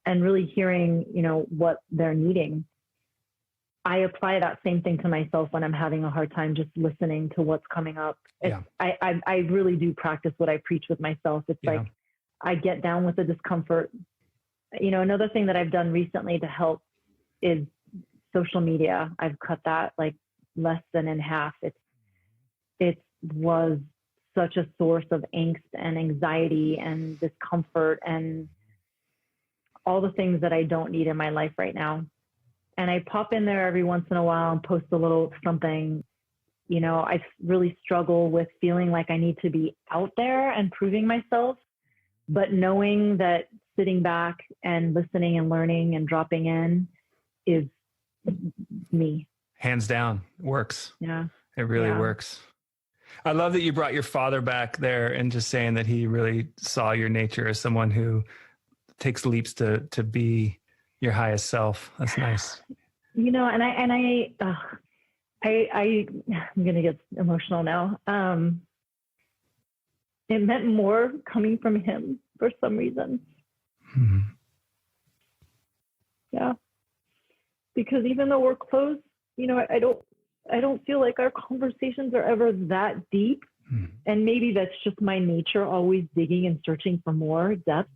really hearing, you know, what they're needing. I apply that same thing to myself when I'm having a hard time, just listening to what's coming up. Yeah. I really do practice what I preach with myself. It's like I get down with the discomfort. You know, another thing that I've done recently to help is social media. I've cut that like less than in half. It was such a source of angst and anxiety and discomfort and all the things that I don't need in my life right now. And I pop in there every once in a while and post a little something. You know, I really struggle with feeling like I need to be out there and proving myself, but knowing that sitting back and listening and learning and dropping in is me. Hands down, works. Yeah. It really works. I love that you brought your father back there and just saying that he really saw your nature as someone who takes leaps to be your highest self. That's nice. You know, and I'm going to get emotional now. It meant more coming from him for some reason. Mm-hmm. Yeah. Because even though we're close, you know, I don't feel like our conversations are ever that deep. And maybe that's just my nature, always digging and searching for more depth.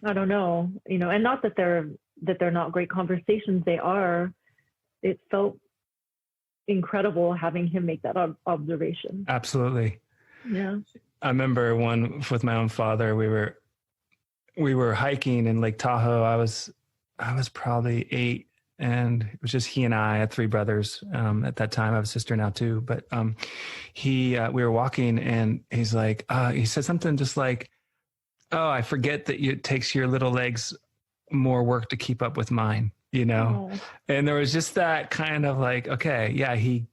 I don't know, you know, and not that they're not great conversations. They are. It felt incredible having him make that observation. Absolutely. Yeah. I remember one with my own father. We were hiking in Lake Tahoe. I was probably 8, and it was just he and I had three brothers. At that time, I have a sister now too, but we were walking and he's like, he said something just like, oh, I forget that it takes your little legs more work to keep up with mine, you know? Oh. And there was just that kind of like, okay, yeah, he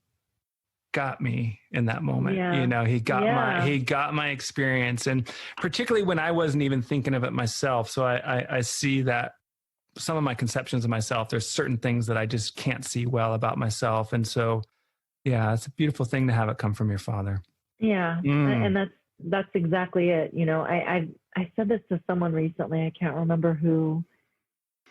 got me in that moment. Yeah. You know, he got my experience. And particularly when I wasn't even thinking of it myself. So I see that some of my conceptions of myself, there's certain things that I just can't see well about myself. And so, yeah, it's a beautiful thing to have it come from your father. Yeah. And that's exactly it. You know, I said this to someone recently, I can't remember who,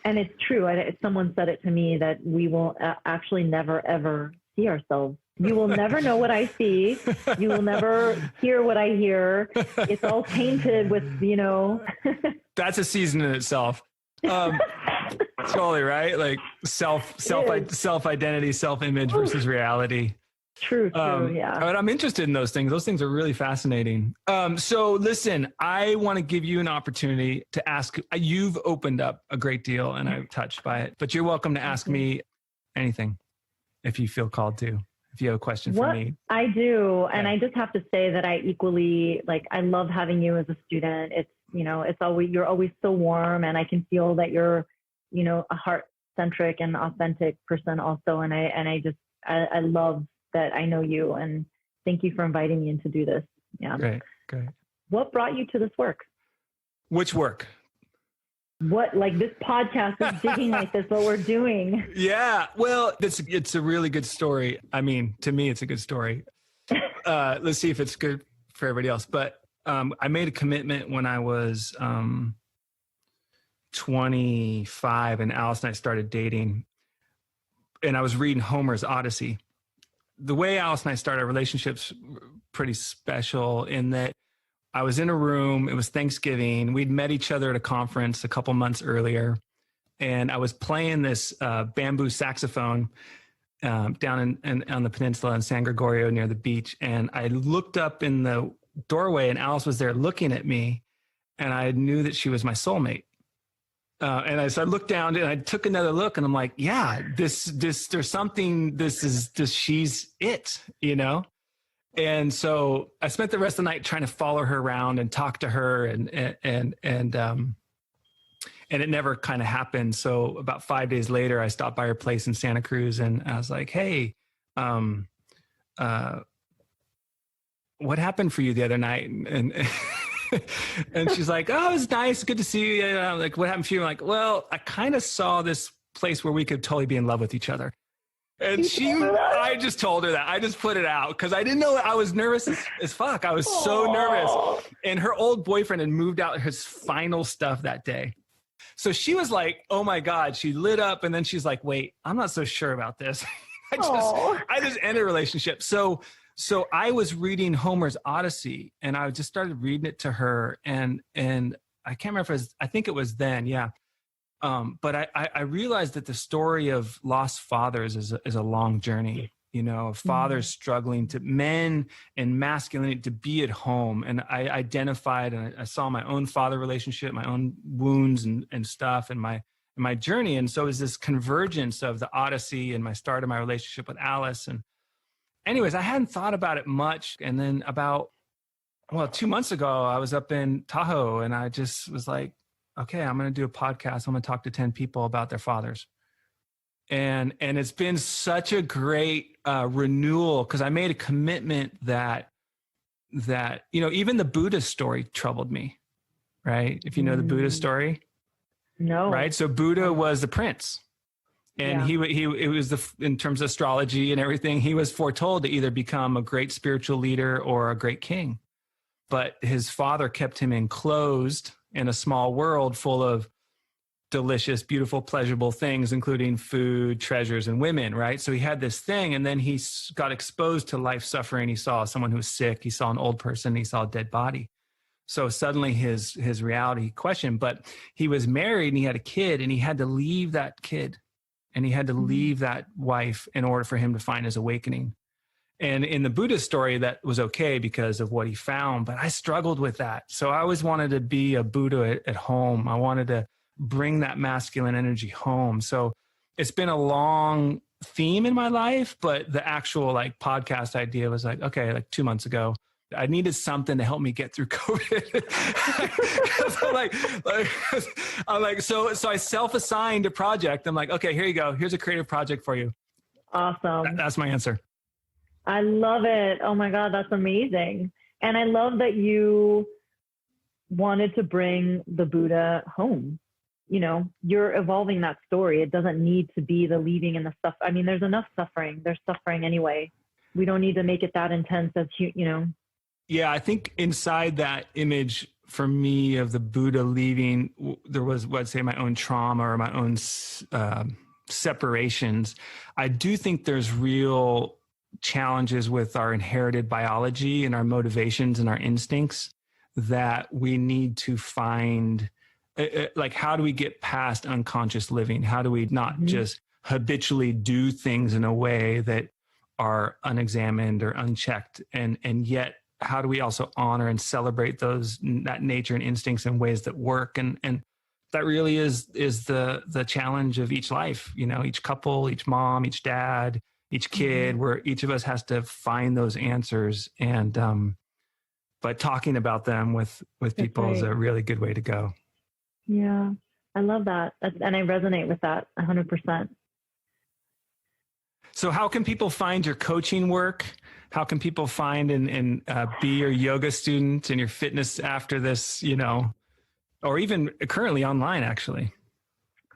and it's true. Someone said it to me that we will actually never, ever see ourselves. You will never know what I see. You will never hear what I hear. It's all tainted with, you know. That's a season in itself. Totally, right? Like self-identity, self-image versus reality. True, yeah. But I'm interested in those things. Those things are really fascinating. So listen, I want to give you an opportunity to ask. You've opened up a great deal and I'm touched by it, but you're welcome to ask me anything if you feel called to. If you have a question for me. I do. And I just have to say that I equally, like, I love having you as a student. It's, you know, you're always so warm, and I can feel that you're, you know, a heart-centric and authentic person also. And I love that I know you, and thank you for inviting me in to do this. Yeah. Great. What brought you to this work? Which work? What, like this podcast is digging like this, what we're doing. Yeah. Well, it's a really good story. I mean, to me, it's a good story. Let's see if it's good for everybody else. But I made a commitment when I was 25, and Alice and I started dating, and I was reading Homer's Odyssey. The way Alice and I started our relationship's pretty special in that I was in a room, it was Thanksgiving. We'd met each other at a conference a couple months earlier, and I was playing this bamboo saxophone down on the peninsula in San Gregorio near the beach. And I looked up in the doorway, and Alice was there looking at me, and I knew that she was my soulmate. So I looked down and I took another look, and I'm like, yeah, there's something, she's it, you know? And so I spent the rest of the night trying to follow her around and talk to her, and it never kind of happened. So about 5 days later, I stopped by her place in Santa Cruz, and I was like, hey, what happened for you the other night? And she's like, oh, it was nice. Good to see you. And I'm like, what happened for you? I'm like, well, I kind of saw this place where we could totally be in love with each other. And I just told her that. I just put it out because I didn't know. I was nervous as fuck. I was so nervous. And her old boyfriend had moved out his final stuff that day. So she was like, oh my God, she lit up. And then she's like, wait, I'm not so sure about this. I just ended a relationship. So I was reading Homer's Odyssey, and I just started reading it to her. And I can't remember if I think it was then. Yeah. But I realized that the story of lost fathers is a long journey, you know, of fathers struggling to men and masculinity to be at home. And I identified, and I saw my own father relationship, my own wounds and stuff in my journey. And so it was this convergence of the Odyssey and my start of my relationship with Alice. And anyways, I hadn't thought about it much. And then about 2 months ago, I was up in Tahoe, and I just was like, okay, I'm going to do a podcast. I'm going to talk to 10 people about their fathers. And it's been such a great renewal, because I made a commitment that, you know, even the Buddha story troubled me, right? If you know the Buddha story. No. Right? So Buddha was the prince. And he was in terms of astrology and everything, he was foretold to either become a great spiritual leader or a great king. But his father kept him enclosed in a small world full of delicious, beautiful, pleasurable things, including food, treasures, and women, right? So he had this thing, and then he got exposed to life suffering. He saw someone who was sick. He saw an old person. He saw a dead body. So suddenly his reality questioned, but he was married and he had a kid, and he had to leave that kid, and he had to leave that wife in order for him to find his awakening. And in the Buddha story, that was okay because of what he found, but I struggled with that. So I always wanted to be a Buddha at home. I wanted to bring that masculine energy home. So it's been a long theme in my life, but the actual like podcast idea was like, okay, like 2 months ago, I needed something to help me get through COVID. I'm like, so I self-assigned a project. I'm like, okay, here you go. Here's a creative project for you. Awesome. That's my answer. I love it. Oh my God, that's amazing. And I love that you wanted to bring the Buddha home. You know, you're evolving that story. It doesn't need to be the leaving and the stuff. I mean, there's enough suffering. There's suffering anyway. We don't need to make it that intense as you know. Yeah, I think inside that image for me of the Buddha leaving, there was, I'd say, my own trauma or my own separations. I do think there's real challenges with our inherited biology and our motivations and our instincts that we need to find. Like, how do we get past unconscious living? How do we not just habitually do things in a way that are unexamined or unchecked? And yet, how do we also honor and celebrate that nature and instincts in ways that work? And that really is the challenge of each life, you know, each couple, each mom, each dad, each kid, where each of us has to find those answers. And but talking about them with people is a really good way to go. Yeah, I love that. And I resonate with that 100%. So how can people find your coaching work? How can people find and be your yoga student and your fitness after this, you know, or even currently online, actually?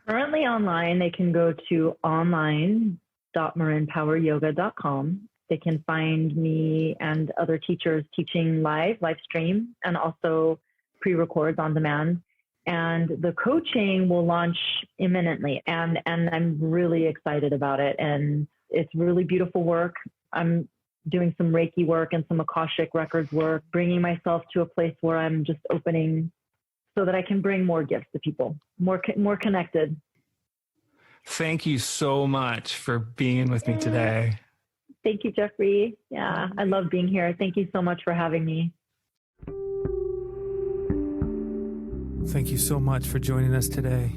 Currently online, they can go to online.marinpoweryoga.com. They can find me and other teachers teaching live stream, and also pre-records on demand. And the coaching will launch imminently. And I'm really excited about it. And it's really beautiful work. I'm doing some Reiki work and some Akashic Records work, bringing myself to a place where I'm just opening so that I can bring more gifts to people, more connected. Thank you so much for being with me today. Thank you, Jeffrey. Yeah, I love being here. Thank you so much for having me. Thank you so much for joining us today.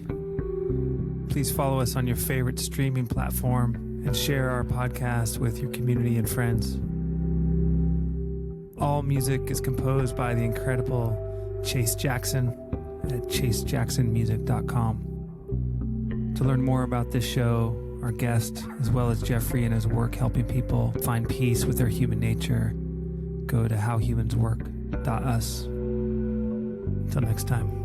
Please follow us on your favorite streaming platform and share our podcast with your community and friends. All music is composed by the incredible Chase Jackson at chasejacksonmusic.com. To learn more about this show, our guest, as well as Jeffrey and his work helping people find peace with their human nature, go to howhumanswork.us. Until next time.